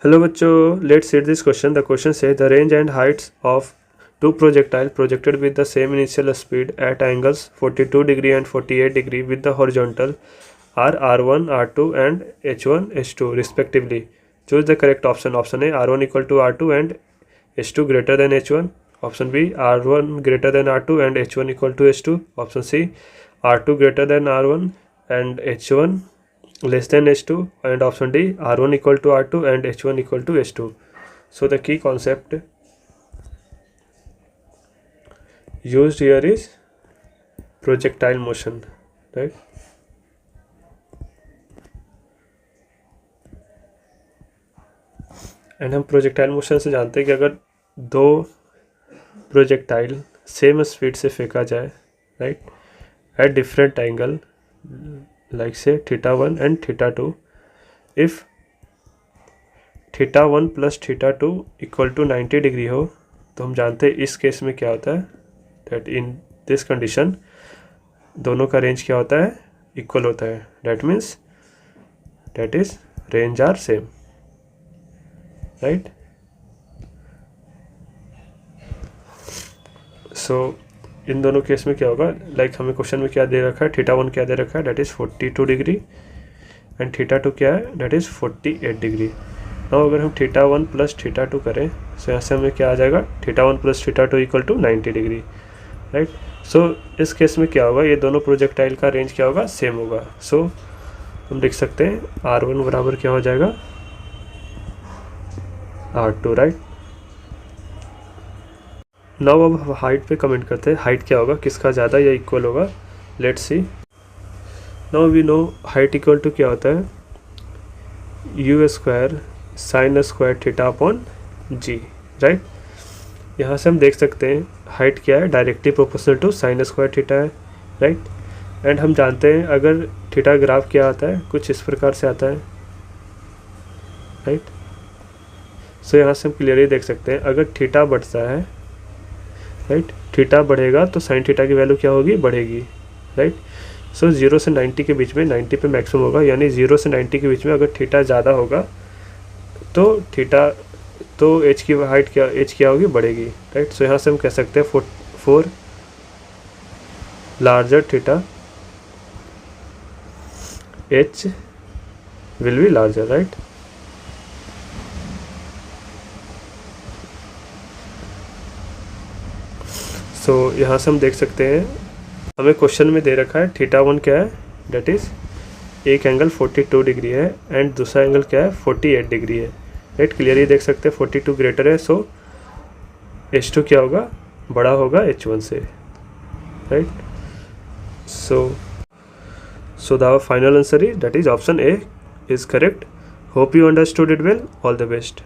Hello बच्चों, let's read this question. The question say the range and heights of two projectile projected with the same initial speed at angles 42 degree and 48 degree with the horizontal are r1 r2 and h1 h2 respectively. Choose the correct option. Option A, r1 equal to r2 and h2 greater than h1. Option B, r1 greater than r2 and h1 equal to h2. Option C, r2 greater than r1 and h1 less than h2. And option D, r1 equal to r2 and h1 equal to h2. So the key concept used here is projectile motion, right? And हम projectile motion से जानते हैं कि अगर दो projectile same speed से फेंका जाए, right, at different angle like say θ1 and θ2, if θ1 plus θ2 equal to 90 degree हो, तो हम जानते हैं इस केस में क्या होता है, दैट इन दिस कंडीशन दोनों का रेंज क्या होता है, इक्वल होता है. That means that is range are same, right. So इन दोनों केस में क्या होगा, लाइक हमें क्वेश्चन में क्या दे रखा है, θ1 क्या दे रखा है, दैट इज़ 42 डिग्री एंड θ2 क्या है, दैट इज़ 48 डिग्री. नाउ अगर हम θ1 प्लस θ2 करें, सो यहाँ से हमें क्या आ जाएगा, θ1 plus θ2 equal to 90 degree, right. So इस केस में क्या होगा, ये दोनों प्रोजेक्टाइल का रेंज क्या होगा, सेम होगा. सो हम लिख सकते हैं r1 बराबर क्या हो जाएगा, r2, राइट. नाउ अब हाइट पे कमेंट करते हैं, हाइट क्या होगा, किसका ज़्यादा या इक्वल होगा. Let's see. Now we know height equal to क्या होता है, u square sine square theta upon g, right. यहाँ से हम देख सकते हैं हाइट क्या है, directly proportional to sine square theta है, राइट. एंड हम जानते हैं अगर थीटा ग्राफ क्या आता है, कुछ इस प्रकार से आता है, राइट. सो यहाँ से हम क्लियरली देख सकते हैं अगर थीटा बढ़ता है, राइट, थीटा बढ़ेगा तो साइन थीटा की वैल्यू क्या होगी, बढ़ेगी, राइट. सो 0 से 90 के बीच में, 90 पे मैक्सिमम होगा, यानी 0 से 90 के बीच में अगर थीटा ज़्यादा होगा तो थीटा, तो एच की हाइट क्या, एच क्या होगी, बढ़ेगी, राइट. सो यहाँ से हम कह सकते हैं for larger theta H will be larger, right. So यहाँ से हम देख सकते हैं हमें क्वेश्चन में दे रखा है θ1 क्या है, डेट इज़ एक एंगल 42 डिग्री है एंड दूसरा एंगल क्या है, 48 डिग्री है, राइट. क्लियरली देख सकते हैं 42 ग्रेटर है, सो h2 क्या होगा, बड़ा होगा h1 से, right. So the final answer is, that is option A is correct. Hope you understood it well. All the best.